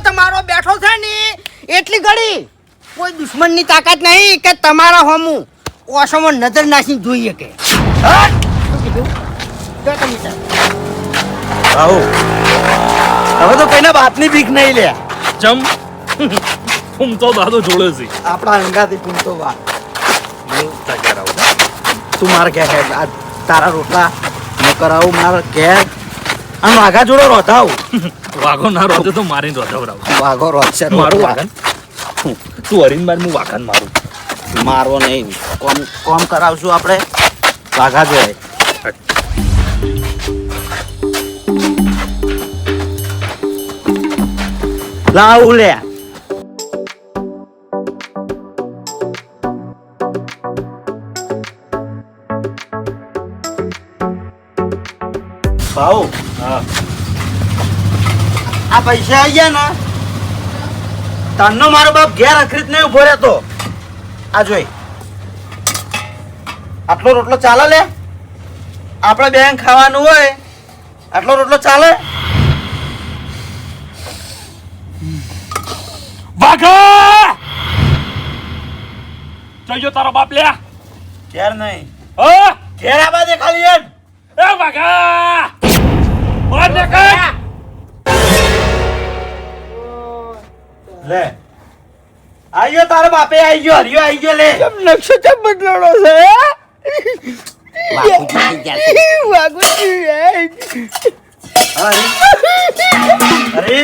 તમારો બેઠો છે ને એટલી ઘડી કોઈ દુશ્મનની તાકાત નહીં કે તમારા હોમું ઓસોમાં નજર નાખીને જોઈએ કે હવે તો કોઈના બાપની ભીખ નહીં લે ચમ ફૂમતો દાદો જોડે છે આપણા અંગાથી પૂમતો વાત તું મારે ઘેર તારા રોટલા ન કરાવું મારે ઘેર અને વાઘા જોડે રોધાવ વાઘો ના રોધે તો મારીને રોધાવરાવ વાઘો રોધશે મારું વાઘન તું હરીને માર હું વાઘન મારું મારવો નહીં કોમ કરાવશું આપણે વાઘા જોડે લાવ લે ભાઉ આ પૈસા આવી ગયા ને તનનો મારો બાપ ઘેર અખરીત નહીં ઉભો રહેતો આ જોઈ આટલો રોટલો ચાલે લે આપણે બેન ખાવાનું હોય આટલો રોટલો ચાલે વાઘા જોઈજો તારો બાપ લે ઘેર નહીં હો ઘેર આવા દે ખાલી એમ એ વાઘા બોલ દે કે લે આયો તારો બાપે આઈ ગયો હરિયો આઈ ગયો લે કેમ નકશો ચમ બદલાડો છે અરે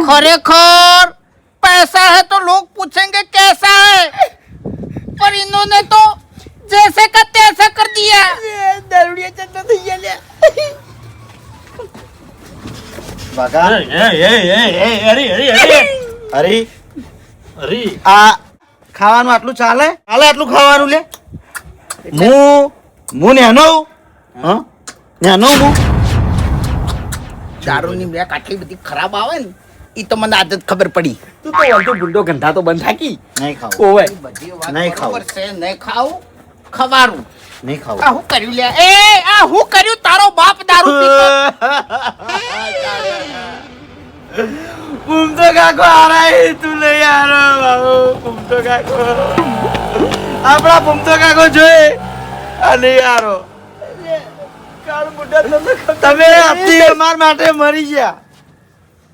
खरेखर पैसा है तो लोग पूछेंगे कैसा है पर इन्होंने तो जैसे का तैसा कर दिया दारूडिया चंदा થઈ ગયા વાઘા અરે અરે આ ખાવાનું આટલું ચાલે આટલું ખાવાનું લે હું નેનો હા નેનો હું દારૂની બ્રેક આટલી બધી ખરાબ આવે ને ઈ તો મને આદત ખબર પડી તું તો વળતો ગુંડો ગંધા તો બંધ થાકી નહીં ખાવ ઓવે બધી વાત નહીં ખાવું. ખબર છે નહીં ખાવું ખવારું નહીં ખાવ આ હું કર્યું લે એ આ હું કર્યું તારો બાપ દારૂ પીતો પુમતો કાકો આરાઈ તું લઈ આરો બાબુ પુમતો કાકો આપણા પુમતો કાકો જોઈ અને આરો તમે આથી અમાર માટે મરી ગયા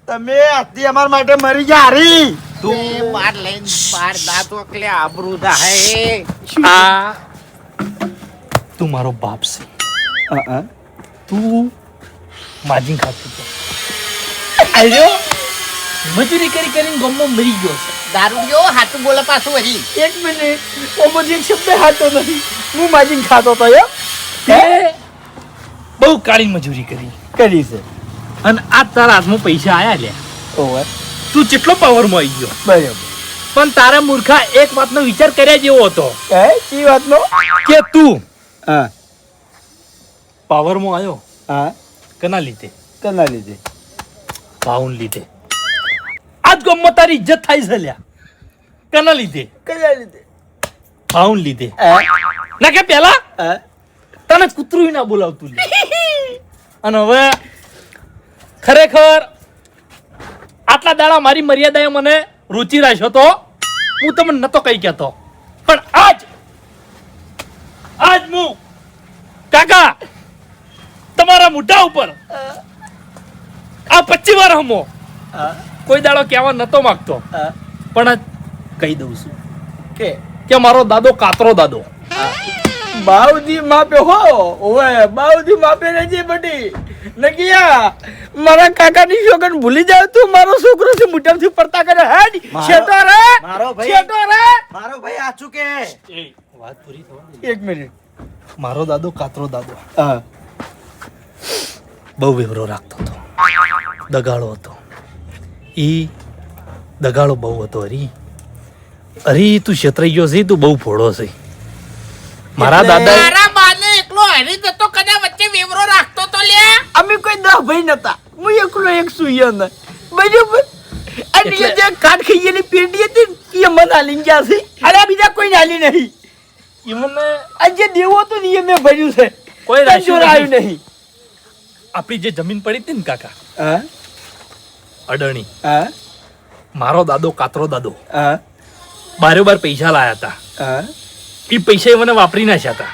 તમે આથી અમાર માટે મરી ગયા હરી તું માર લઈને બાર દાંત ઓકલે આબરૂ દા હે આ તું મારો બાપ છે તું માજી ખાતો હતો આલ્યો મજૂરી કરી કરીને ગમમાં મરી ગયો છે દારૂડિયો હાથું બોલે પાછું હજી એક મિનિટ ઓમોજી શબ્દ હાતો નથી હું માજી ખાતો હતો બહુ કાળી મજૂરી કરી છે અને આ તારા હાથમાં પૈસા આયા લે ઓવર તું કેટલો પાવરમાં આવી ગયો બરાબર પણ તારા મૂર્ખા એક વાતનો વિચાર કર્યા જેવો હતો કઈ વાતનો કે તું હા પાવરમાં આવ્યો હા કના લીધે કના લીધે ભાવન લીધે આજ ગામમાં તારી ઇજ્જત થાય છે લ્યા કના લીધે કના લીધે ભાવન લીધે ના કે પેલા હા તને કૂતરું ના બોલાવતું લે અને હવે ખરેખર આટલા દાડા મારી મર્યાદાએ મને રુચિ રાખ્યો તો હું તમને નતો કઈ કહેતો પણ આજ હું કાકા તમારા મોઢા ઉપર આ 25 વાર હમો કોઈ દાડો કહેવા નતો માંગતો પણ આજ કહી દઉં છું કે મારો દાદો કાતરો દાદો બાઉજી માપે હો ઓવે બાઉજી માપે રહેજે બટી નકિયા મારા કાકાની છોકન ભૂલી જાવ તું મારો છોકરો છે મુઠામથી પડતા કરે હેડ શેટો રે મારો ભાઈ આચું કે એ વાત પૂરી થવા દે. એક મિનિટ મારો દાદો કાતરો દાદો હા બહુ વેવરો રાખતો હતો દગાળો હતો ઈ દગાળો બહુ હતો હરી તું છેતરાઈ ગયો છે તું બહુ ફોડો છે મારા દાદા મારા બાને એકલો હરી જતો કદા વચ્ચે વેવરો રાખતો તો લે અમે કોઈ 10 ભાઈ નતા હું એકલો એક સુઈયો ન બરાબર અને જે કાટ ખઈયેલી પેટી હતી ને એ મને આલી ગયા છે અરે બીજા કોઈ નાલી નહીં ઈમને આ જે દેવો હતો ને એ મેં ભર્યું છે કોઈ રાખ્યું આવ્યું નહીં આપણી જે જમીન પડી હતી ને કાકા હા અડણી હા મારો દાદો કાતરો દાદો હા બારોબાર પૈસા લાયા હતા. હા એ પૈસા એ મને વાપરી નાખ્યા હતા.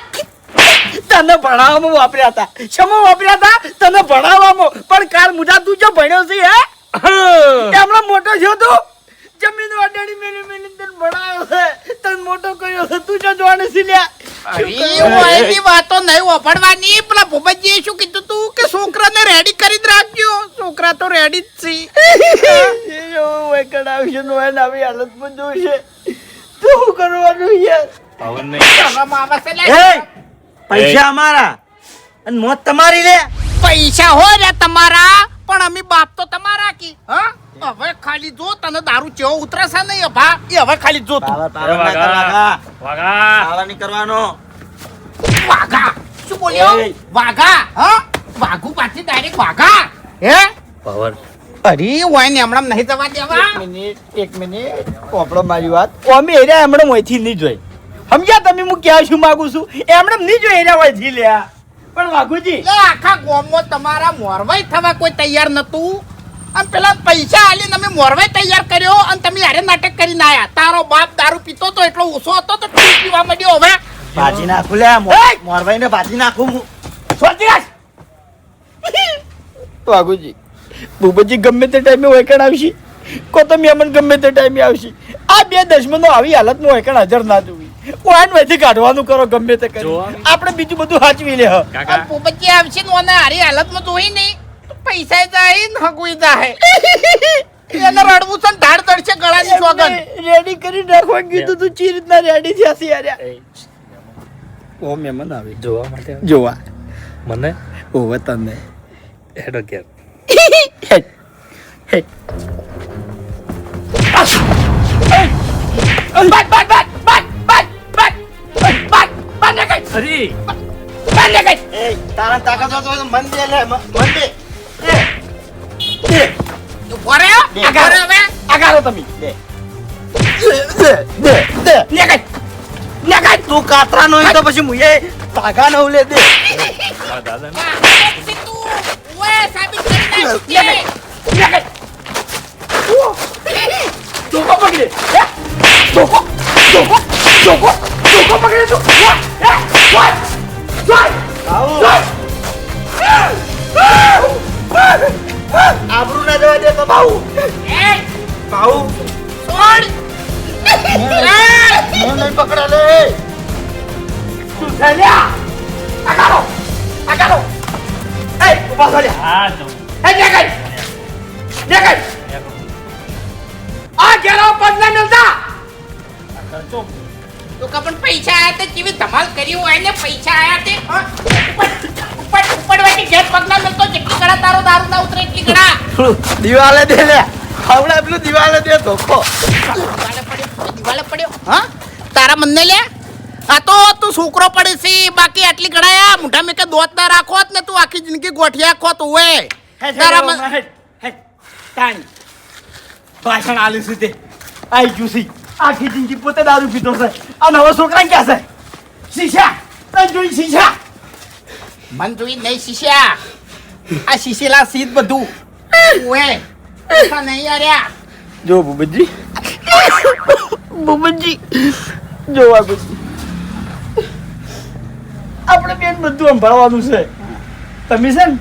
તને ભણાવવામાં વાપર્યા હતા. શેમાં વાપર્યા હતા? તને ભણાવવામાં. પણ કાલ મુઠા તું જો ભણ્યો છે હે હમણાં મોટો થયો તો જમીન વાડાડી મેલી મેલી તને ભણાવ્યો છે. તને મોટો કર્યો છે. તું જો જોવાને છે લ્યા. અરે ઓયની વાતો નહીં વાપરવાની. પેલા ભૂપતજીએ શું કીધું તું કે છોકરાને રેડી કરી જ રાખજો. છોકરા તો રેડી જ છે. એ કડાવશે નો એને આવી હાલતમાં જોશે. તું શું કરવાનું યાર? પાવન નહીં. શરમ આવે છે લે. પૈસા અમારા અને મોત તમારી લે. પૈસા હોય ને તમારા પણ અમે બાપ તો તમારા કી. હા હવે ખાલી જો તને દારૂ ચેવો ઉતરે છે નહીં અભા એ હવે ખાલી જો તું. વાગા વાઘા શું બોલ્યો? એ. વાઘા હા વાઘુ પાછી ડાયરેક્ટ વાઘા હે પાવન અરે ઓય ને હમણાં નહીં જવા દેવા. એક મિનિટ ઓપડો મારી વાત. અમે એરિયા હમણાં મોયથી નહીં જોઈ. સમજ્યા તમે? હું ક્યાં શું માંગુ છું એમણે નહીં જોઈ એરિયા મોયથી લ્યા. પણ વાઘુજી લે આખા ગામમાં તમારા મોરવાઈ થવા કોઈ તૈયાર નતું. અને પેલા પૈસા આલીને અમે મોરવાઈ તૈયાર કર્યો અને તમે યારે નાટક કરીને આયા. તારો બાપ દારૂ પીતો તો એટલો ઓછો હતો તો તું પીવા માંડ્યો હવે. ભાજી નાખું લે મોરભાઈ ને ભાજી નાખું હું. વાઘુજી ભૂપતજી ગમે તે ટાઈમે વૈકણ આવશે કો તો મેમન ગમે તે ટાઈમે આવશે. આ બે દશમનો આવી હાલતમાં વૈકણ હાજર ના જોવી. વાન વૈથી કાઢવાનું કરો ગમે તે કરી. આપણે બીજું બધું સાચવી લે. કાકા પોપચી આવશે ને ઓને હારી હાલતમાં જોઈ નહીં તો પૈસા જાય ને હગુઈ જાય. એને રડવું છે ને ધાડ તડશે ગળાની સોગન. રેડી કરી રાખવા કીધું તું ચી રીતના રેડી થયા છે યાર. ઓ મેમન આવે જોવા માટે જોવા મને ઓવે તને હેડો કેર હેટ હેટ અરે તારા તાકાત હોય તો મન દે લે મન દે. ઉભો રહે, આગળ હવે. આગારો તમે દે દે દે નીકળ, નીકળ. તું કાતરા નો તો પછી મુએ તાગા નો લે દે. મારા દાદાને પાછી તું ઓય સાબિત કરી નાખ. નીકળ ચોકો પકડે ચોકો ચોકો ચોકો ચોકો પકડે તો આબરૂ ના જવા દે તો બાઉ એ બાઉ છોડ. નહીં પકડે લે તું ચાલ્યા આગારો આગારો એ ઉભા થા લે હા જવું એ નીકળ નીકળ આ ઘેરો પગલા નલતા ખર્ચો તો કપણ પૈસા આયા તે કેવી ધમાલ કરી હોય ને પૈસા આયા તે હા? ઉપર વાટી ઘેર પગલા મળતો જેટલી કડા તારો દારૂ ના ઉતરે એટલી કડા. દિવાલે દે લે આવડા પેલું દિવાલે દે ધોકો દિવાલે પડ્યો હા તારા મનને લે. આ તો તું છોકરો પડે છે બાકી આટલી ગણાયા મોઢા મેં કે દોત ના રાખોત ને તું આખી જિંદગી ગોઠિયા ખોત હોય તારા મન તાણી ભાષણ આલી છે તે આઈ ગયું છે આખી જિંદગી પોતે દારૂ પીતો છે અને હવે છોકરા ક્યાં છે શીશા તને જોઈ શીશા મન જોઈ નહીં શીશ્યા આ શીશેલા સીધ બધું ઓએ પૈસા નહીં આર્યા. જો ભૂપતજી ભૂપતજી જો વાઘુજી આપણે બેન બધું સંભાળવાનું છે. તમે છે ને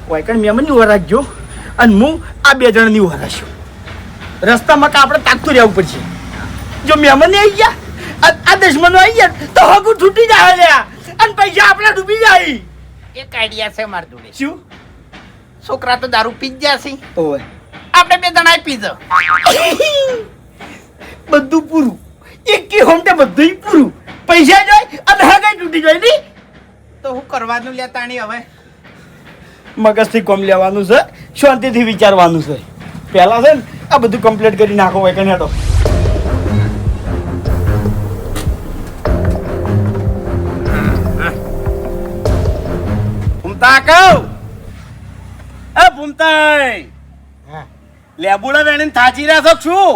વાયકણ મેમનની ઉભા રાખજો અને હું આ બે જણની ઉભા રાખશું. રસ્તામાં કે આપણે તાકતું રહેવું પડશે. જો મહેમાન આવી ગયા આ દુશ્મનો આવી ગયા તો હગું છૂટી જાય લ્યા અને પૈસા આપણા ડૂબી જાય. એક આઈડિયા છે માર જોડે. શું? છોકરા તો દારૂ પી જ ગયા છે ઓય આપણે બે જણા પી જ બધું પૂરું એક કે હોમતે બધું પૂરું પૈસા જાય અને હગાઈ તૂટી જાય ની તો હું કરવાનું લે તાણી હવે. મગજથી કોમ લેવાનું છે શાંતિથી વિચારવાનું છે. પહેલા છે ને આ બધું કમ્પ્લીટ કરી નાખો હોય કે નેટો. ભૂમતા કહું એ ભૂમતાઈ લેબુડા વેણીને થાચી રહ્યા છો શું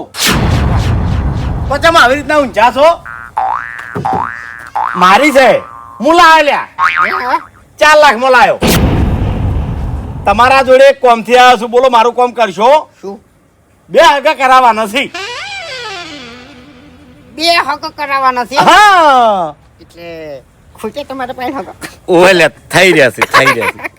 પછી આવી રીતના ઊંચા છો મારી છે હું લાવ્યો લ્યા 4 લાખ માં લાવ્યો તમારા જોડે એક કોમથી આવ્યો છું, બોલો મારું કોમ કરશો? શું? બે હગા કરાવવાના છે. બે હક કરાવવાના છે હા એટલે ખૂટે તમારે પાસે હક? ઓય લે, થઈ રહ્યા છે, થઈ રહ્યા છે.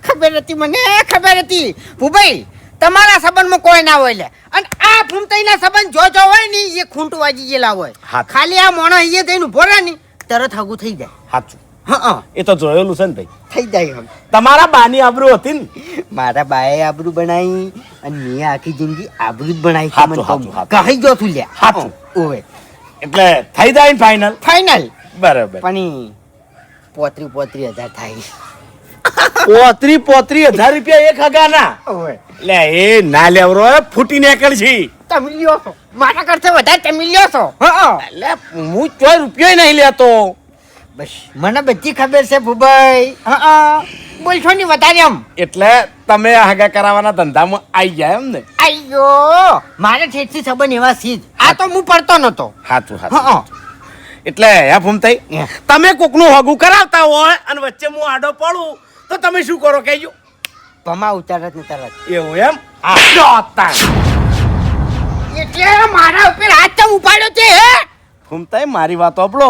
ખબર હતી, મને ખબર હતી ભૂભાઈ તમારા સંબંધમાં કોઈ ના હોય લે, અને આ ફૂમતાઈના સંબંધ જો હોય ને એ ખૂંટું વાજી ગયેલા હોય. હા. ખાલી આ મોણો અહીંયા થઈને ઉભો રહે ને તરત હગું થઈ જાય. સાચું, હા એ તો જોયેલું છે ને ભાઈ. થઈ જાય હમ. તમારા બાની આબરૂ હતી ને. મારા બાએ આબરૂ બનાવી અને મેં આખી જિંદગી આબરૂ જ બનાવી. હાચું, હાચું, હાચું. કહી જો તું લ્યા. હાચું. ઓવે એટલે થઈ જાય ને ફાઇનલ. ફાઇનલ. બરાબર. પણ 35,000 થાય. 35,000 રૂપિયા એક હગાના. ઓવે લે એ ના લેવરો ફૂટી નીકળ છે. તમે લ્યો છો મારા કરતા વધારે તમે લ્યો છો. હા એટલે હું ચોય રૂપિયો નહીં લેતો. બસ મને બધી ખબર છે ભૂભાઈ. હા બોલશો ની વધારે એમ. એટલે તમે આ હગા કરાવવાના ધંધામાં આવી ગયા એમ ને. અయ్యో મારે ઠેઠથી સંબંધ એવા સીધ. આ તો હું પડતો નતો. સાચું હા સાચું. એટલે હે ફૂમતાઈ, તમે કોકનું હગું કરાવતા હોય અને વચ્ચે હું આડો પડું તો તમે શું કરો કહેજો? પમા ઉતારત ને તરત. એવું એમ? આ એટલે મારા ઉપર હાથ ચમ ઉપાડ્યો છે હે? ફૂમતાઈ મારી વાત સાંભળો.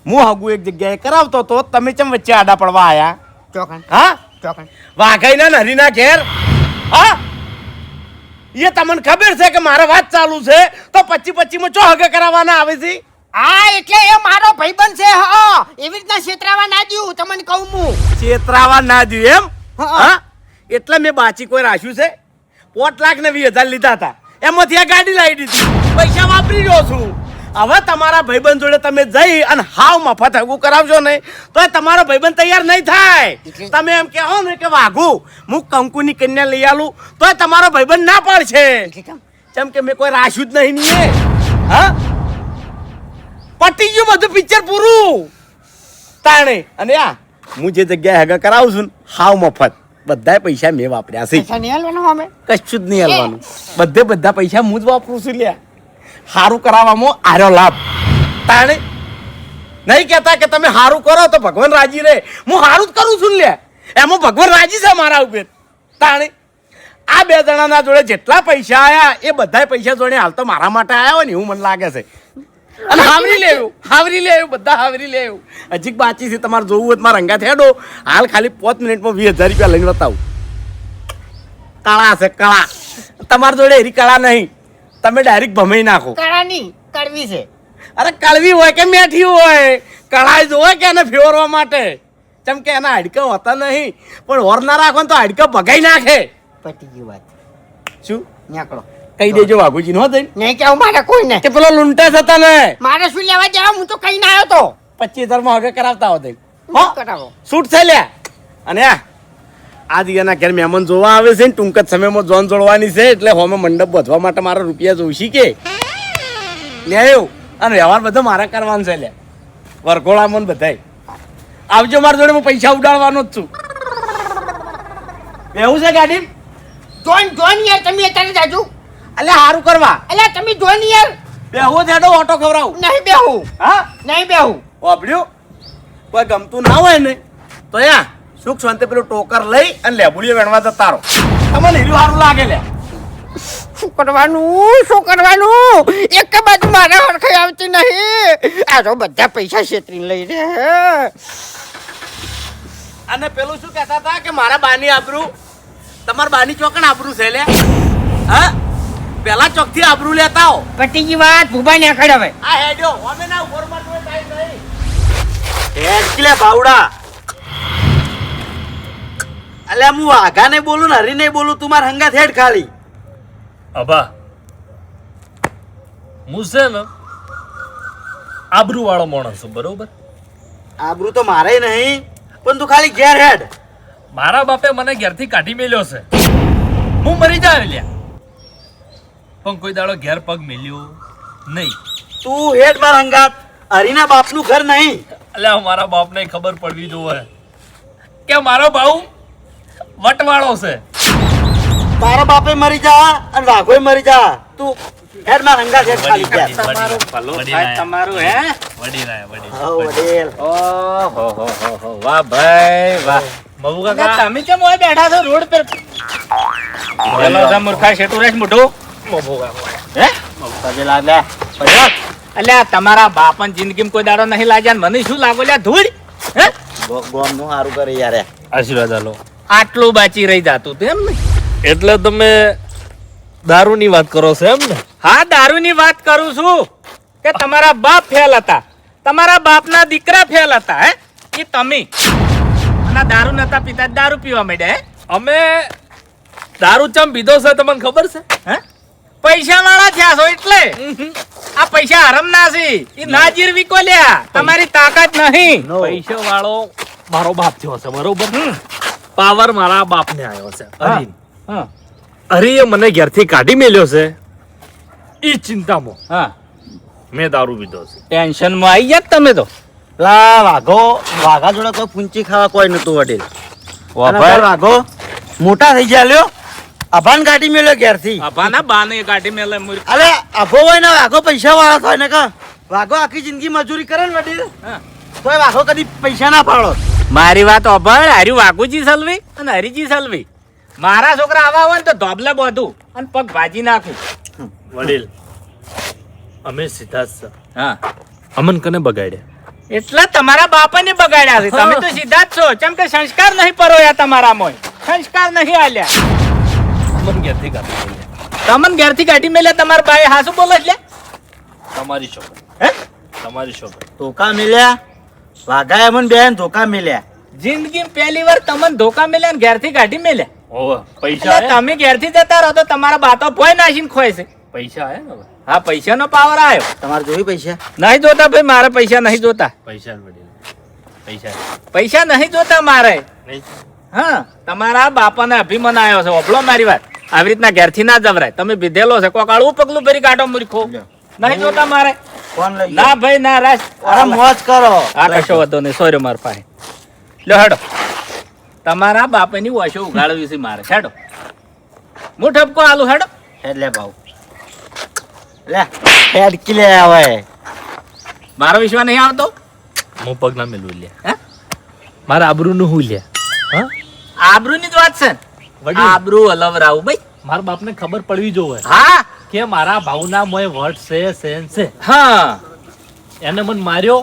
હું હગું એક જગ્યાએ કરાવતો તો તમે ચમ વચ્ચે આડા પડવા આયા? ચોકન હા, ચોકન. વાઘાઈના ને હરીના ઘેર. હા, એ તમને ખબર છે કે મારે વાત ચાલુ છે તો 25 માં ચો હગા કરાવવાના આવે છે? હા એટલે એ મારો ભાઈબંધ છે. હા એવી રીતના છેતરાવા ના દ્યું તમને કહું હું. છેતરાવા ના દઉં એમ? હા. હા, એટલે મેં બાચી કોઈ રાખ્યું છે. 5,20,000 લીધા હતા, એમાંથી આ ગાડી લાવી દીધી, પૈસા વાપરી રહ્યો છું. હવે તમારા ભાઈબંધ જોડે તમે જઈ અને હાવ મફત હગું કરાવજો ને તો તમારો ભાઈબંધ તૈયાર નહીં થાય. તમે એમ કહો ને કે વાઘુ હું કંકુની કન્યા લઈ આલું તો તમારો ભાઈબંધ ના પાડશે. કેમ કે મેં કોઈ રાખ્યું જ નહીં ને. હા, પટી ગયું બધું, પિક્ચર પૂરું તાણે. અને આ હું જે જગ્યાએ હગા કરાવું છું ને હાવ મફત, બધા પૈસા મેં વાપર્યા છે. પૈસા નહીં હાલવાનો અમે. કશું જ નહીં હાલવાનું, બધા પૈસા હું જ વાપરું છું. લ્યા હારું કરાવવામાં આર્યો લાભ. તાણે નહીં કહેતા કે તમે હારું કરો તો ભગવાન રાજી રહે. હું હારું જ કરું છું. લ્યા એમાં ભગવાન રાજી છે મારા ઉપર. તાણે આ બે જણાના જોડે જેટલા પૈસા આયા એ બધા પૈસા જોડે હાલ તો મારા માટે આયા હોય ને એવું મને લાગે છે. અને હાવરી લેવું બધા હાવરી લેવું. હજી બાકી છે, તમારે જોવું હોય મારા રંગા થેડો. હાલ ખાલી 5 મિનિટમાં 20,000 રૂપિયા લઈને બતાવું. કળા છે કળા. તમારી જોડે એરી કળા નહીં, તમે ડાયરેક્ટ ભમાઈ નાખો. કળાની કડવી છે. અરે કળવી હોય કે મેઠી હોય, કળાઈ જ હોય કે એને ફેરવા માટે. કેમ કે એના હાડકા હોતા નહીં, પણ હોર ના રાખો તો હાડકા ભગાઈ નાખે. પતી ગઈ વાત. શું નીકળો. કહી દેજો વાઘુજી નો દઈ નહીં કેવું મારે કોઈ નહીં. કે પેલો લૂંટા હતા ને. મારે શું લેવા જવા? હું તો કઈ ના આવ્યો તો. 25,000 માં હવે કરાવતા હો દઈ. કરાવો. શૂટ થઈ લ્યા. અને આ દિયાના ઘેર મહેમાન જોવા આવે છે ને ટૂંક જ સમયમાં જોન જોડવાની છે, એટલે હોમે મંડપ બધવા માટે મારા રૂપિયા જોઈશી કે લે આવ્યો. અને વ્યવહાર બધો મારા કરવાનો છે. લે વરઘોડામાં બધાય આવજો મારા જોડે, હું પૈસા ઉડાડવાનો જ છું. એવું છે ગાડી? જોન યાર તમે અત્યારે જાજુ. એટલે સારું કરવા. એટલે તમે જોન યાર. બેહો થેડો ઓટો ખવડાવું. નહીં બેહું. હા નહીં બેહું. વાપર્યું કોઈ ગમતું ના હોય ને તો યા સુખ શાંતિ પેલું ટોકર લઈ અને લેબુડીઓ વેણવા જતા રહો. તમને હીરું સારું લાગે. લે શું કરવાનું? એક બાજુ મારા હરખાઈ આવતી નહીં. આ તો બધા પૈસા છેતરીને લઈ રહ્યા. અને પેલું શું કહેતા હતા કે મારા બાની આબરૂ, તમારા બાની ચોકણ આબરૂ છે. લે હા, પેલા ચોકથી આબરૂ લેતા હો. પતી ગઈ વાત. ભૂભાઈ ને ખડ હવે. આ હેડો અમે ના ફોરમાટ હોય ટાઈમ નહીં. હેડકલે બાવડા. અલે હું આઘા નહીં બોલું ને હરી નહીં બોલું, તું માર હંગાત હેડ ખાલી. અબા હું છે ને આબરૂ વાળો માણસ છું, બરોબર? આબરૂ તો મારે નહીં, પણ તું ખાલી ઘેર હેડ. મારા બાપે મને ઘેરથી કાઢી મેલ્યો છે, હું મરી જાય લ્યા, પણ કોઈ દાડો ઘેર પગ મેલ્યો નહીં. તું હેડ માર હંગાત. હરીના બાપનું ઘર નહીં. એટલે મારા બાપને ખબર પડવી જોઈએ કે મારો બાઉ વટવાળો છે. તારા બાપે મરી જા અને વાઘોય મરી જા. તું હેડ માર હંગાત હેડ ખાલી ઘેર. તમારું હે વડી રહ્યા. ઓ વડીલ. ઓહો વાહ ભાઈ વાહ. મબુ એટલે કાકા તમે કેમ ઓય બેઠા છો રોડ પર પેલો છે મૂર્ખા શેઠું રેશ મોઢું મબુ કાકા હે સજેલા લે પૈસા અલ્યા તમારા બાપન જિંદગીમાં કોઈ દાડો નહીં લાગ્યા ને મને શું લાગો લ્યા ધૂળ હે ગોમ નું સારું કરે યાર આશીર્વાદ આલો. આટલું બાચી રહી જાતું તું એમ ને એટલે તમે દારૂની વાત કરો છો એમ ને? હા દારૂની વાત કરું છું કે તમારા બાપ ફેલ હતા તમારા બાપના દીકરા ફેલ હતા હે એ તમે અને દારૂ નતા પીતા દારૂ પીવા માંડ્યા હે અમે દારૂ ચમ પીધો છે તમને ખબર છે? હે પૈસા વાળા થયા છો એટલે આ પૈસા હરમ ના છે એ ના જીરવી કો લ્યા તમારી તાકાત નહીં પૈસા વાળો મારો બાપ થયો છે બરોબર. પાવર મારા બાપ ને આવ્યો છે. હરી. હા હરીએ મને ઘેરથી કાઢી મેલ્યો છે ઈ ચિંતામાં હા મેં દારૂ પીધો છે. ટેન્શન માં આવી ગયા તમે તો વાઘા જોડે કોઈ પૂંચી ખાવા કોઈ નતું વડીલ વાઘો મોટા થઈ ગયા લ્યો અભાન કાઢી મેલ્યો ઘેરથી અભાના બાને કાઢી મેલે મૂર્ખ. અલે અભો હોય ને વાઘો પૈસા વાળો થાય ને કા વાઘો આખી જિંદગી મજૂરી કરે ને વડીલ હા. તોય વાઘો કદી પૈસા ના પાડો મારી વાત અભળ હર્યું વાઘુજી સલવી અને હરીજી સલવી મારા છોકરા આવા હોય ને તો ધોબલે બધું અને પગ ભાજી નાખું વડીલ અમે સીધા જ છે. હા અમન કને બગાડ્યા એટલે તમારા બાપાને બગાડ્યા છે તમે તો સીધા જ છો કેમ કે સંસ્કાર નહીં પરોયા તમારા મોય સંસ્કાર નહીં આલ્યા અમન ઘેરથી કાઢી મેલ્યા. તમને ઘેરથી કાઢી મેલે તમારા બાએ હાસુ બોલે એટલે તમારી છોકરી હે તમારી છોકરી ધોકા મિલ્યા વાઘા એમન બેન ધોકા મિલ્યા જિંદગી પહેલી વાર તમને ધોકા મેલ્યા ને ઘેરથી કાઢી મેલ્યા ઓવે પૈસા એટલે હે? તમે ઘેરથી જતા રહો તો તમારા બાતો ભોય નાશીને ખોય છે પૈસા હે ને હવે? હા પૈસાનો પાવર આવ્યો તમારે જોઈ પૈસા નહીં જોતા ભાઈ મારે પૈસા નહીં જોતા પૈસા વડીલ પૈસા પૈસા નહીં જોતા મારે નહીં. હા તમારા બાપાને અભિમાન આવ્યો છે ઓભળો મારી વાત આવી રીતના ઘેરથી ના જવરાય તમે બીધેલો છે કોક આળું પગલું ભરી કાઢો મૂર્ખો નહીં જોતા મારે કોણ લઈ ના ભાઈ ના રાસ અરે મોજ કરો આ કશો વધો નહીં સોર્યો માર પાસે લો હેડો તમારા બાપાની ઓશો ઉગાડવી છે મારે હેડો હું ઠપકો આલું હેડો એટલે ભાવ લે હેડ કિલે આવે મારો વિશ્વાસ નહીં આવતો હું પગ ના મેલું લ્યા. હે મારા આબરૂનું હું લ્યા. હા આબરૂની જ વાત છે ને. વડીલ. આબરૂ અલવરાવું ભાઈ મારા બાપને ખબર પડવી જોવે હા કે મારા ભાવના મોય વટ છે સેન છે. હા એને મને માર્યો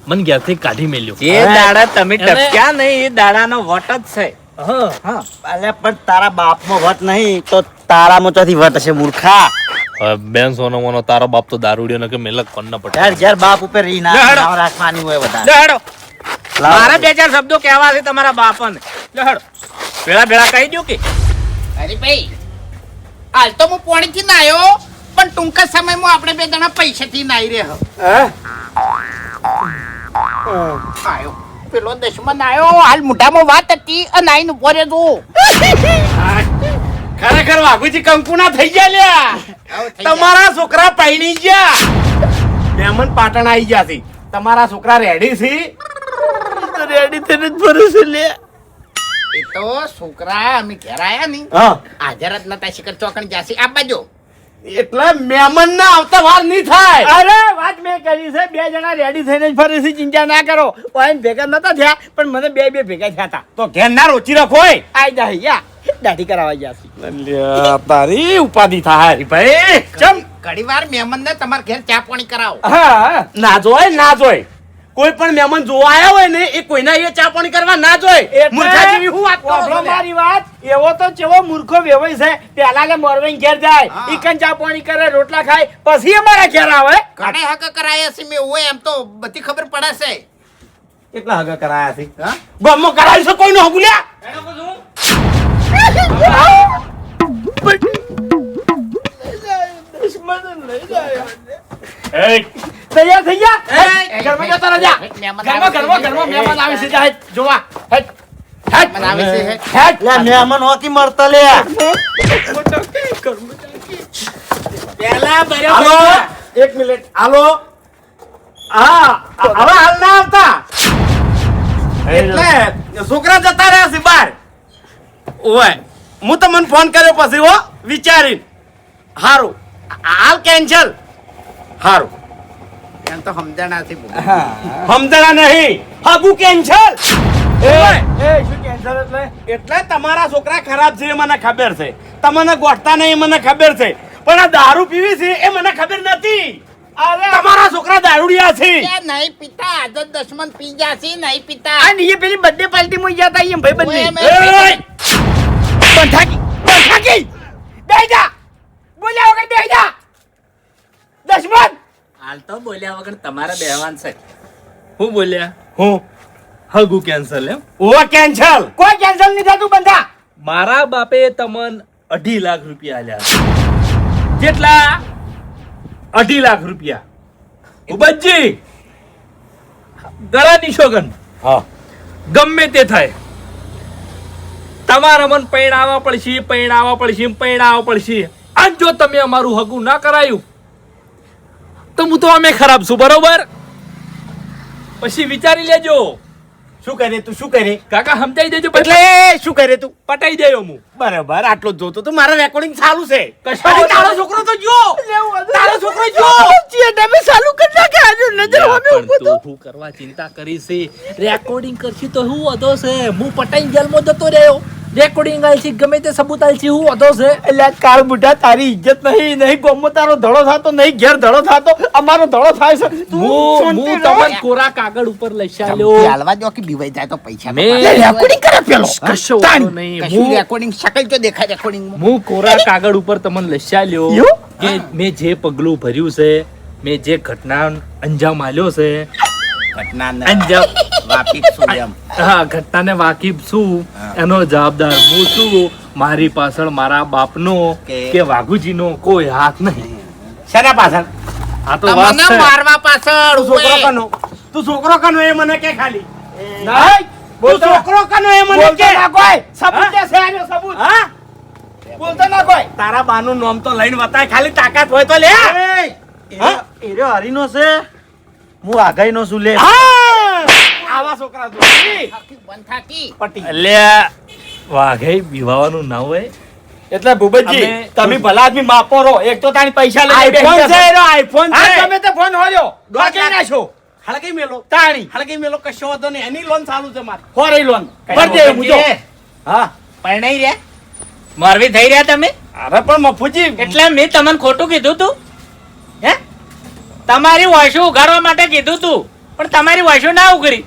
મને ઘેરથી કાઢી મેલ્યો. જે દાડા તમે ટપક્યા નહીં એ દાડાનો વટ જ છે હા હા અલે પણ તારા બાપમાં વટ નહીં તો તારામાં ચોથી વટ હશે મૂર્ખા બેન સોનો મોનો તારો બાપ તો દારૂડિયો ને કે મેલક કોણ ના પટે. યાર ઘેર બાપ ઉપર રી લે હેડો. ના રાખવાની હોય વધારે લે હેડો મારા બે ચાર શબ્દો કહેવા છે તમારા બાપાને લે હેડો ભેળા ભેળા કહી દો કે અરે ભાઈ હાલ તો હું પોણીથી નાયો પણ ટૂંકા સમયમાં આપણે બે જણા પૈસાથી નાઈ રહ્યો આયો પેલો દશમન આયો હાલ મોઢામાં વાત હતી અને આઈને ઉભો રહેજો ખરેખર વાઘુજી કંકુના થઈ ગયા લ્યા તમારા છોકરા પૈણી ગયા મહેમાન પાટણ આવી ગયા છે તમારા છોકરા રેડી છે રેડી થઈને જ ફરે છે લે એ તો છોકરા અમે ઘેર આયા ની હા હાજર જ નતા શિખર ચોકણ જાસી આ બાજુ એટલે મહેમાન ના આવતા વાર નહીં થાય અરે વાત મેં કરી છે બે જણા રેડી થઈને જ ફરે છે ચિંતા ના કરો ઓય ભેગા નતા થયા પણ મને બે ભેગા થયા હતા તો ઘેર ના રોચી રાખો આઈ જાય યા દાઢી કરાવવા ગયા છે તારી ઉપાધિ થાય ભાઈ ચમ ઘણી વાર મહેમાન ને તમારા ઘેર ચા પાણી કરાવો હા ના જોય કોઈ પણ મહેમાન જોવા આવ્યા હોય ને એ કોઈના એ ચા પાણી કરવા ના જોય મૂર્ખા જેવી હું વાત કરું છું લે. મારી વાત એવો તો ચેવો મૂર્ખો વેવાય છે પેલા કે મોરવાઈ ઘેર જાય હા. ઈકન ચા પાણી કરે રોટલા ખાય પછી અમારા ઘેર આવે ઘણે હક કરાયા છે મેં હોય એમ તો બધી ખબર પડે છે કેટલા હગા કરાયા છે હા ગામમાં કરાવી છે કોઈનો હગુલ્યા તૈયાર થઈ ગયા એ, ઘરમાં જતા રહેજા. મહેમાન ઘરમાં મહેમાન આવે છે જા, હેટ, જોવા હેટ. મહેમાન આવે છે હે. હેટ. લે મહેમાન હોકી મળતા લે પેલા બર્યો હાલો પૈસા. એક મિનિટ હાલો હા હવે હાલ ના આવતા એટલે છોકરા જતા રહ્યા છે બહાર ઓય હું તમને ફોન કર્યો પછી હો વિચારીને હારું હાલ કેન્સલ હારું એમ તો સમજણાથી બોલ સમજણા નહીં હાગુ કેન્સલ શું કેન્સર એટલે તમારા છોકરા ખરાબ છે એ મને ખબર છે, તમને ગોઠતા નહીં એ મને ખબર છે, પણ આ દારૂ પીવી છે એ મને ખબર નથી. તમારા છોકરા દારૂડિયા છે. એ નહીં પીતા, આદત દશમન પી જાશે, નહીં પીતા. અને એ પેલી બર્થડે પાર્ટીમાં ગયા હતા એમ ભાઈ બંને ઓય, બંધાકી બેહી જા, બોલ્યા વગર બેહી જા દશમન. હાલ તો બોલ્યા વગર તમારા બેહવાન છે. હું બોલ્યા? હું હગું કેન્સલ એમ? ઓ કેન્સલ. કોઈ કેન્સલ નહીં થતું બંધા. મારા બાપે તમને 2.5 લાખ રૂપિયા આલ્યા. જેટલા 2.5 લાખ રૂપિયા. ઉબજી ગળાની સોગન હા ગમે તે થાય, તમારા મન પૈણાવા પડશે, પૈણાવા પડશે, પૈણાવા પડશે. આજ જો તમે અમારું હગું ના કરાયું તો હું તો અમે ખરાબ છું, બરોબર? પછી વિચારી લેજો. શું કરે તું? શું કરે? કાકા સમજાઈ દેજો. એટલે શું કરે તું? પટાઈ દેયો હું. બરાબર, આટલો જ જોતો તો. મારા રેકોર્ડિંગ ચાલુ છે. કશો અરે, વાંધો તારો નહીં. છોકરો તો જો, તારો છોકરો જો. તમે ચાલુ કરી નાખે આજે નજર યા, હોમે પણ ઉપર તો. તું કરવા ચિંતા કરી છે? રેકોર્ડિંગ કરશી તો હું વધો છે? હું પટાઈ જેલમાં જતો રહ્યો. રેકોર્ડિંગ આલ છે, ગમે તે સબૂત આલ છે, હું વધો છે? એટલે કાળ બુઢા તારી ઇજ્જત નહીં ગોમો તારો ધડો થાતો નહીં, ઘેર ધડો થાતો, અમારો ધડો થાય છે. તું હું શાંતિ રહો. તમને કોરા કાગળ ઉપર લખાલ્યો. હાલવા દો કે બીવાઈ જાય તો પૈસા મેં- તો પાછા. રેકોર્ડિંગ કરે પેલો. કશો તાન. વાંધો નહીં. કશું હું- રેકોર્ડિંગ શકલ તો દેખાય રેકોર્ડિંગમાં. હું કોરા કાગળ ઉપર તમને લખાલ્યો યો? કે મેં જે પગલું ભર્યું છે, મેં જે ઘટના અંજામ આલ્યો છે, ઘટના ન અંજામ વાપિક છું એમ. હા, ઘટનાને વાકીફ છું, એનો જવાબદાર હું છું. મારી પાછળ મારા બાપનો કે વાઘુજીનો કોઈ હાથ નહીં. શેના પાછળ? આ તો વાત તમને છે. મારવા પાછળ તું છોકરો ઓય. કનો? તું છોકરો કનો એ મને કે ખાલી. નહીં, તું બોલતો છોકરો કનો એ મને બોલતો કે. ના કોઈ. સબૂત હા? દે છે આનો સબૂત. હા? બોલતો ના કોઈ. તારા બાનું નામ તો લઈને બતાય, ખાલી તાકાત હોય તો લે. હા? એરો હરીનો છે, હું આગાઈનો છું લે. હા! આવા છોકરા જોઈ. થાકી, બંધ થાકી. પટી. અલ્યા, વાઘે બીવાવાનું ના હોય. એટલે ભૂપતજી અમે- તમે ભલા આદમી માપો રહો. એક તો તારી પૈસા લઈને આઈફોન બેસી છે જશે. એનો, આઈફોન હા, છે. તમે તે ફોન હોર્યો દોઢ બાકી લાખ. નાખો હળગી મેલો. તાણી હળગી મેલો, કશો વાંધો નહીં. એની લોન ચાલુ છે મારી. હોરી લોન ભર દે હું જો. હા. પરણાઈ રહ્યા મોરવી થઈ રહ્યા તમે અરે પણ મફુજી, એટલે મેં તમને ખોટું કીધું તું હે તમારી વાંસુ ઉગાડવા માટે કીધું તું પણ તમારી વાંસુ ના ઉગરી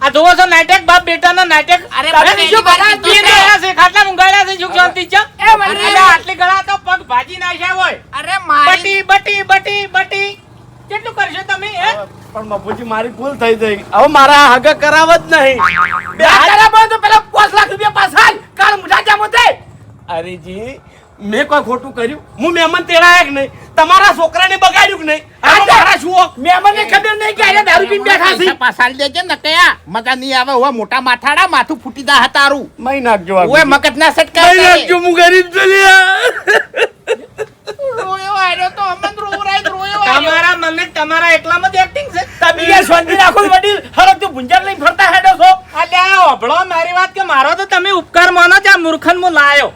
આ જોવો છો નાટક બાપ બેટાનો નાટક અરે તમે પણ શું એની વાત બરાબર તો પી છે. રહ્યા છે ખાટલા મુંગાડ્યા છે સુખ શાંતિ છે એ વળી. અરે આટલી ગળા તો પગ ભાજી નાખ્યા હોય અરે મારી બટી બટી બટી બટી કેટલું કરશો તમે હે પણ મફુજી મારી ભૂલ થઈ ગઈ. હવે મારા હગા કરાવ જ નહીં. બે તારા બંધ તો પેલા 5 લાખ રૂપિયા પાછા આલ. કાળ મુઢા જામો તે. અરે જી, મેં કોઈ ખોટું કર્યું? હું મહેમાન તેડાયા કે નહીં? તમારા છોકરાને બગાડ્યું કે નહીં? આ મારા શું હક? મહેમાનને ખબર નહીં કે આને દારૂ પીને બેઠા છે. પૈસા પાછા આલી દેજે ને કયા મજા નહીં આવે. ઓય મોટા માથાડા, માથું ફૂટી દા હતારું. મહી નાખજો આ ઓય બીજું. મગજના સટકા મહી નાખજો, હું ગરીબ છું લ્યા. રોયો આર્યો તો અમન રોવરાય ને રોયો આર્યો. તમારા મને તમારા એકલામાં જ એક્ટિંગ છે તમે યાર શાંતિ રાખો વડીલ. હરક તું ભુંજાર લઈને ફરતા હેડો છો. અલ્યા ઓભળો મારી વાત કે મારો તો તમે ઉપકાર માનો છો આ મૂર્ખન હું લાયો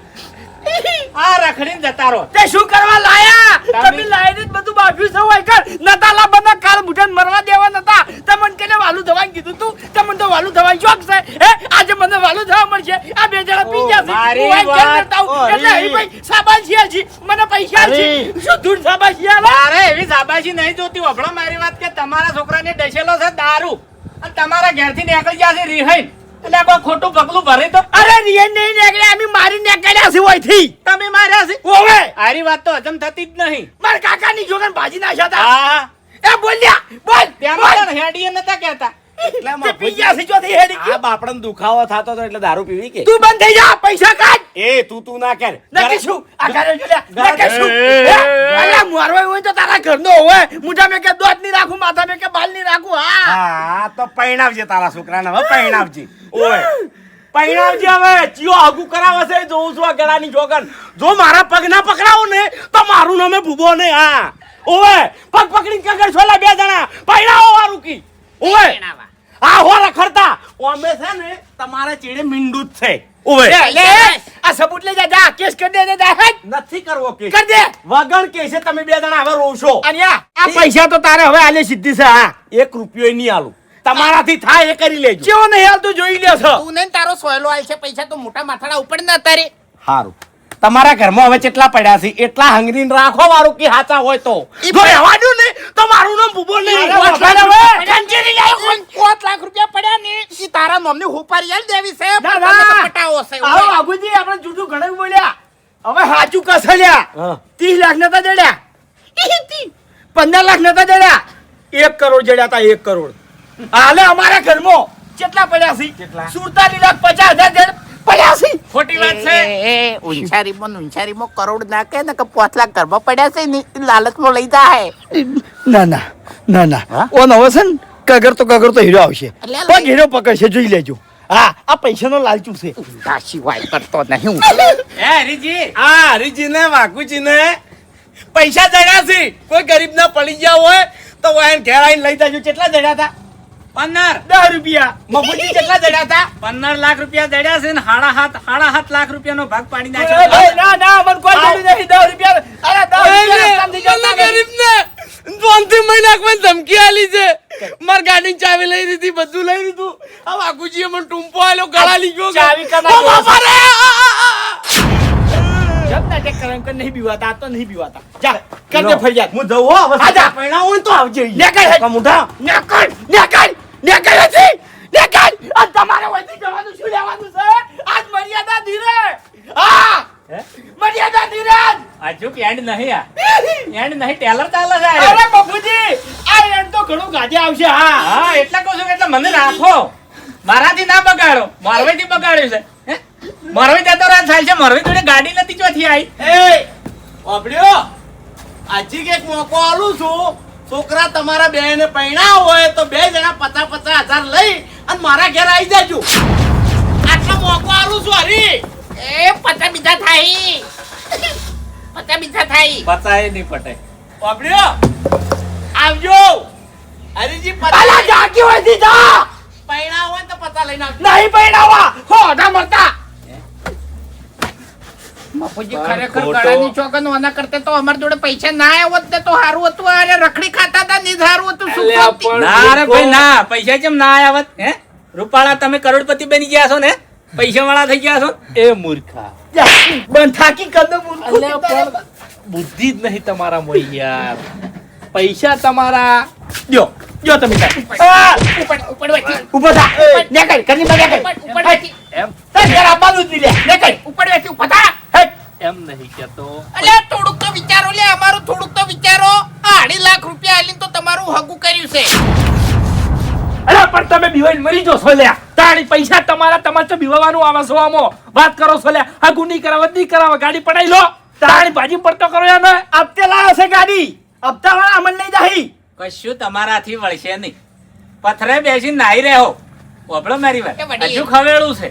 આ રખડીને જતા રહો તે શું કરવા લાયા? તમે- તમે લાઈને જ બધું બાફ્યું છે હોય કર. નતા લા બધા કાળ મુઠાને મરવા દેવા નતા. તમને કેને વાલું થવાનું કીધું તું? તમને તો વાલું થવાનું શોખ છે. હે આજે મને વાલું થવા મળશે. આ બે જણા પી ગયા છે. મારી હું અહીં ઘેર વાત- કરતા હું. એટલે અહીં ભાઈ શાબાશી આલજી. મને પૈસા આલજી. શું ધૂળ શાબાશી આલે? તારે એવી શાબાશી નહીં જોતી ઓભળો મારી વાત કે તમારા છોકરાને ડસેલો છે દારૂ અને તમારા ઘેરથી નીકળી જશે રિહાઈ એટલે આ કોઈ ખોટું પગલું ભરે તો અરે રિયન નહીં નીકળ્યા. અમે મારી નીકળ્યા છે ઓયથી. તમે માર્યા છે ઓવે આરી વાત તો હજમ થતી જ નહીં મારા કાકાની જોગન ભાજી નાખ્યા હતા. હા એ બોલ્યા બોલ ત્યાં બોલ. તો હેડીએ નતા કહેતા એટલે તે પી ગયા છે ચોથી હેડી આ બાપડાને દુખાવો થતો હતો એટલે દારૂ પીવી કે? તું બંધ થઈ જા. પૈસા કાઢ. એ તું ના કર. નક્કી શું? આ ઘરે જો લે. ઘરે- નક્કી શું? એ- હે? અલ્યા મારવાય હોય તો તારા ઘરનો હોય. મુઠા મેં કે દોત નહીં રાખું, માથા મેં કે બાલ નહીં રાખું. હા હા તો પૈણાવજે તારા છોકરાને. હવે પૈણાવજે. ઓય પૈણાવજે હવે. ચિયો આગુ કરાવે છે જોઉં છું આ ગળાની જોગન. જો મારા પગ ના પકડાવો ને તો મારું નામે ભૂબો નહીં. હા ઓવે પગ પકડીને કગર છોલા બે જણા પૈણાવો વારું કી. ઓવે હા હો રખડતા ઓમે છે ને તમારા ચેડે મીંડું જ છે. ઓવે લે, લે. આ સબૂત લઈ જા. જા કેસ કરી દે. જા હેડ. નથી કરવો કે કર દે. વગણ કે છે તમે બે જણા હવે રોશો. અને આ પૈસા તો તારે હવે આલે સીધી છે. હા 1 રૂપિયો નહીં આલું. તમારાથી થાય એ કરી લેજો. કેવો નહીં હાલતું જોઈ લ્યો છો. તું નહીં તારો સોયલો આલ છે પૈસા તો મોટા માથાડા ઉપર ને અત્યારે સારું, તમારા ઘરમાં હવે કેટલા પડ્યા છે એટલા હંગરીને રાખો વાળું કે હાચા હોય તો. ઈ જો રહેવા દ્યો ને તો મારું નામ ભૂગો નહીં. અરે બાપા હવે. કંજરી લાવ્યો 5 લાખ રૂપિયા પડ્યા ને ઈ તારા મમ્મી હોપારી આલ દેવી છે ના, પણ તને ના. તો પટાવો છે આવો બાબુજી આપણે જૂઠું ઘણું બોલ્યા. હવે સાચું કસલ્યા. હા. 30 લાખ નતા જડ્યા. 15 લાખ નતા જડ્યા. 1 કરોડ જડ્યા હતા 1 કરોડ. હાલે અમારા ઘરમાં કેટલા પડ્યા છે? કેટલા? 47,50,000 પડ્યા છે. ખોટી વાત છે. એ ઉંચારીમાં કરોડ ના કે ને કે 5 લાખ ઘરમાં પડ્યા છે ને ઈ લાલચમાં લઈ જાય ના ના ના ના હા? ઓન હવે છે ને કગર તો હીરો આવશે. એટલે લઈ. પગ હીરો પકડશે જોઈ લેજો. હા આ પૈસાનો લાલચું છે. ઊંધા સિવાય કરતો નહીં હે હરીજી આ હરીજીને વાઘુજીને પૈસા જડ્યા છે. કોઈ ગરીબ ના પડી ગયા હોય તો વાયન ઘેર આવીને લઈ જાજો. કેટલા જડ્યા હતા? 15 10 રૂપિયા. મફુજી કેટલા જડ્યા હતા? 15 લાખ રૂપિયા જડ્યા છે ને સાડા સાત લાખ રૂપિયાનો ભાગ પાડી એ, નાખ્યો એ, ના ના મને કોઈ જરૂર નથી 10 રૂપિયા. અરે 10 રૂપિયા રસ્તામાંથી જતા કરી. ગરીબને 5 મહિના કોઈ ધમકી આલી છે. માર ગાડી ચાવી લઈ લીધી, બધું લઈ લીધું. આ વાઘુજીએ મને ટૂંપો આલ્યો, ગળા લીધો. ચાવી કના ઓ બાપા રે! જબ નાટક કરે એમ કે નહીં બીવાતા આ તો નહીં બીવાતા. જા કરજે ફરિયાદ. હું જઉં હો. હવે આજા. પૈણા હોય ને તો આવજે. નેકળ હેડ. મોઢા. નેકળ હતી. નેકળ. આ તમારે વહીથી જવાનું શું લેવાનું છે? આજ મર્યાદા ધીરે. હા. મર્યાદા ધીરે. હજુ એન્ડ નહીં આ એન્ડ નહીં ટેલર ચાલે છે આ. અરે બાપુજી આ એન્ડ તો ઘણું ગાજે આવશે. હા. હા એટલે કહું છું કે એટલે મને રાખો મારાથી ના બગાડો મોરવેથી બગાડ્યું છે હે? મોરવે જતો રાત થાય છે મોરવે જોડે ગાડી નથી ચોથી આવી એ ઓબડ્યો, આજી કે એક મોકો આલું છું. છોકરા તમારા બેને પૈણા હોય તો 2 જણા 50,000 લઈ અને મારા ઘેર આવી જાજો. આટલો મોકો આલું છું હરી. એ પતા બીજા થાય પતા બીજા થાય પચાય નહીં પટે ઓબડ્યો આવજો. હરીજી અલા જા કે વહીથી જા. પૈણા હોય તો પતા લઈને આવજો. નહીં પૈણાવા. હોડા મરતા. બાપુજી ખરેખર ગળાની ચોકન ઓના કરતે તો અમાર જોડે પૈસા ના આવ્યો ને તો હારું હતું અરે રખડી ખાતા હતા ને હારું હતું શું અલ્યા કરતી? પણ ના રે ભાઈ ના પૈસા કેમ ના આવ્યા હે રૂપાળા તમે કરોડપતિ બની ગયા છો ને પૈસા વાળા થઈ ગયા છો એ મૂર્ખા, જા, બંધ થાકી કદમ અલ્યા પણ બુદ્ધિ જ નહીં તમારા મોય યાર. પૈસા તમારા જો તમે તાર. ઉપડવાથી ઊભો થા. નેકળ કરની માં નેકળ. ઉપડવાથી એમ તાર ઘર આવવાનું જ નહીં લે. નેકળ. ઉપડવાથી ઉભા થા. હેટ. એમ નહીં કેતો. અલ્યા થોડુંક તો વિચારો લે અમારું થોડુંક તો વિચારો આ 2.5 લાખ રૂપિયા આલીને તો તમારું હગું કર્યું છે અરે પણ તમે બીવાઈને મરી જો છો લ્યા. તાણી પૈસા તમારે તો બીવાનું આવે છો આમાં વાત કરો છો લ્યા. આ ગુની કરાવે નહીં કરાવે ગાડી પડાઈ લો. તાણી ભાજી પડતો કરો યાર ને. હપ્તે લાવ્યો છે ગાડી. હપ્તા વાળા અમલ લઈ જાહી. કશું તમારાથી વળશે નહીં પથરે બેસીને નાહી રહ્યો ઓપડો મારી એ વાત વડી. હજુ ખવેડું છે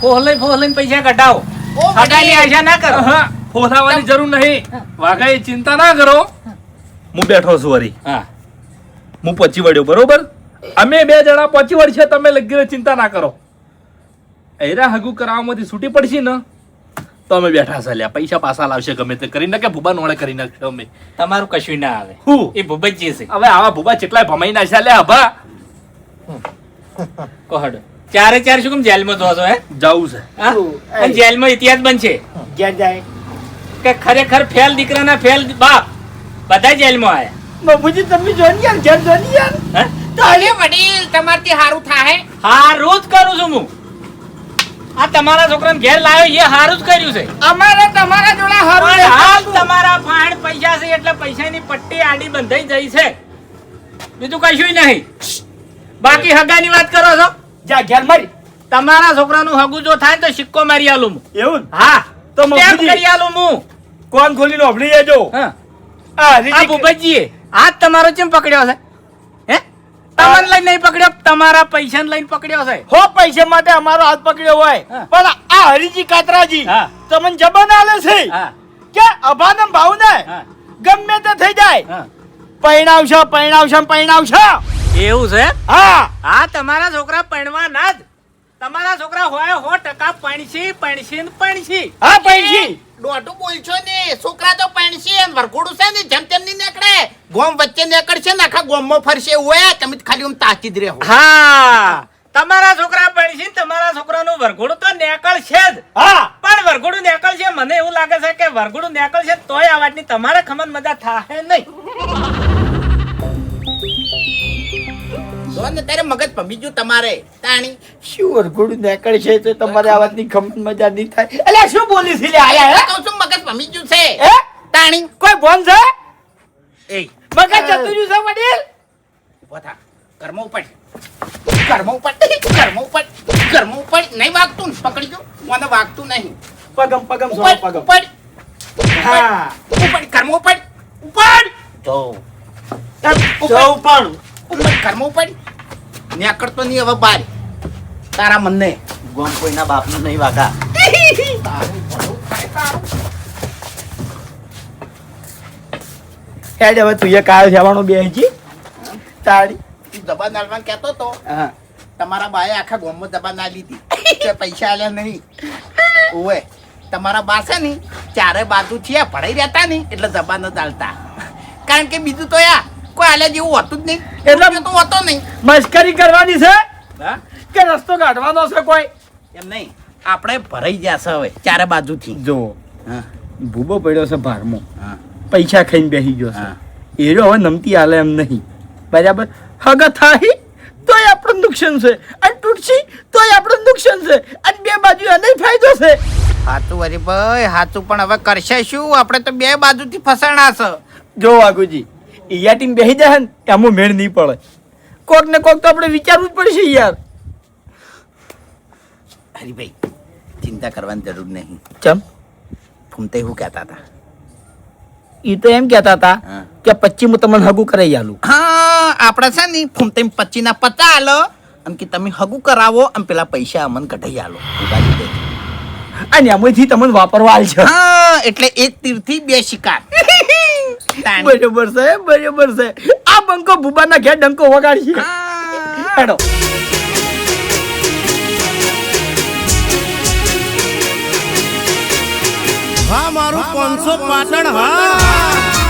ફોહલઈને પૈસા કઢાવો ઓ વડી. હગાની આશા ના કરો હા, ફોલાવાની જરૂર નહીં. વાઘાએ ચિંતા ના કરો. હું બેઠો છું વરી. હા હું પહોંચી વળ્યો બરોબર. અમે 2 જણા પહોંચી વળશે તમે લગીને ચિંતા ના કરો. એરા હગું કરાવવામાંથી છૂટી પડશે ને તો અમે બેઠા છે લ્યા. પૈસા પાછા લાવશે ગમે તે કરીને કે ભૂબા નોળે કરી નાખશે અમે. તમારું કશું ના આવે હું એ ભૂપતજી છે હવે આવા ભૂબા કેટલાય ભમાઈ નાખ્યા લ્યા ભા. કોહડ ચારે ચાર શું કેમ જેલમાં જો છો હે જાવું છે. હા? અને જેલમાં ઇતિહાસ બનશે ઘેર જાય. કે ખરેખર ફેલ દીકરાના ફેલ બાપ બધા જેલમાં આયા બાપુજી તમે જોઈ યાર ઘેર જોઈ યાર. હે? અરે વડીલ તમારથી હારું થાય હારું જ કરું છું હું આ તમારા છોકરાને ઘેર લાવ્યો એ હારું જ કર્યું છે અમારે તમારા જોડે હારું પણ હાલ દેખાતું. તમારા ફાઇન પૈસા છે એટલે પૈસાની પટ્ટી આડી બંધાઈ જઈ છે બીજું કશું નહીં બાકી હગાની વાત કરો છો જા ઘેર મારી. તમારા છોકરાનું હગું જો થાય તો સિક્કો મારી આલું હું. એવું ને? હા તો સ્ટેમ્પ બાપુજી કરી આલું હું કોણ ખોલીને ઓભળી જજો. હા આ આ હરીજી ભૂપતજીએ હાથ તમારો ચેમ પકડ્યો છે હે તમને લઈને નહીં પકડ્યો તમારા પૈસાને લઈને પકડ્યો છે હો પૈસા માટે અમારો હાથ પકડ્યો હોય હા. પણ આ હરીજી કાતરાજી હા. તમને જબાન આલે છે હા કે અભાનમ ભાવ ને હા ગમે તે થઈ જાય હા પૈણાવશે પૈણાવશે પૈણાવશે. એવું છે હા હા તમારા છોકરા પૈણવા ના જ તમારા છોકરા હોય 100% પૈણસી પૈણસી ને પૈણસી હા પૈણસી દોઢું બોલશો ને છોકરા તો પૈણશે વરઘોડું છે ને જેમ તેમ નહીં નીકળે ગોમ વચ્ચે નીકળશે ને આખા ગોમમાં ફરશે હોય તમે તો ખાલી આમ તાકી જ રહો હા તમારા છોકરા ભણશે ને તમારા છોકરાનું વરઘોડું તો નેકળશે જ હા પણ વરઘોડું નેકળશે મને એવું લાગે છે કે વરઘોડું નેકળશે તોય આ વાતની તમારે ખમન મજા થાહે નહીં જો ને તારે મગજ ભમી ગયું તમારે તાણી શું વરઘોડું નીકળશે તો તમારે આ વાતની ખમત મજા નહીં થાય અલ્યા શું બોલી છે લે આયા હે કહું છું મગજ ભમી ગયું છે હે તાણી કોઈ ભોન છે એ મગજ જતું રહ્યું છે વડીલ ઉભો થા કર્મ ઉપર નહીં વાગતું ને પકડી જો મને વાગતું નહીં પગમ પગમ સો ઉપર પગમ ઉપર હા ઉપર કર્મ ઉપર ઉપર જો જવું પણ ઉપર કર્મ ઉપર નેકળતો નહીં હવે બાર તારા મનને ગોમ કોઈના બાપનું નહીં વાગા તારું ભલું થાય તારું. હેડ હવે તું એ કાળ જવાનું બેહજી તાળી તું દબાણ આલવાનું કહેતો તો હા તમારા બાએ આખા ગામમાં દબાણ આલી હતી તે પૈસા આલ્યા નહીં ઓવે તમારા બા છે ને ચારે બાજુ છે ભરાઈ રહેતા ને એટલે દબાણ જ આલતા કારણ કે બીજું તો યા કોઈ આલ્યા જેવું હોતું જ નહીં એટલે- એટલે તો હોતો નહીં મસ્કરી કરવાની છે હા કે રસ્તો કાઢવાનો છે કોઈ એમ નહીં આપણે ભરાઈ જશે હવે ચારે બાજુથી જો હા ભૂબો પડ્યો છે ભારમાં હા પૈસા ખાઈને બેસી ગયો છે હા. એરો હવે નમતી હાલે એમ નહીં બરાબર હગા થાહી તોય આપણું નુકસાન છે અને તૂટશી તોય આપણું નુકસાન છે અને બે બાજુ એને ફાયદો છે હાચું વરી ભાઈ હાચું પણ હવે કરશે શું આપણે તો બે બાજુથી ફસાણા છે જો વાઘુજી ઈયા ટીમ બેસી જાય ને એમાં મેળ નહીં પડે કોક ને કોક તો આપણે વિચારવું જ પડશે યાર હરીભાઈ ચિંતા કરવાની જરૂર નહીં ચમ ફૂમતે શું કહેતા હતા એ તો એમ કહેતા હતા હા. કે 25 હું તમને હગું કરાઈ આલું હા આપણે છે ને ફૂમતે 25 ના 50 આલો અને કે તમે હગું કરાવો અને પેલા પૈસા અમને કઢાઈ આલો ઉગાડી દે. અને એમાંથી તમને વાપરવા આલશે હા એટલે એક તીરથી બે શિકાર તાણી. બરોબર છે બરોબર છે આ બંકો ભૂબાના ઘેર ડંકો વગાડશે હા. હેડો હા મારું 500 પાટણ હા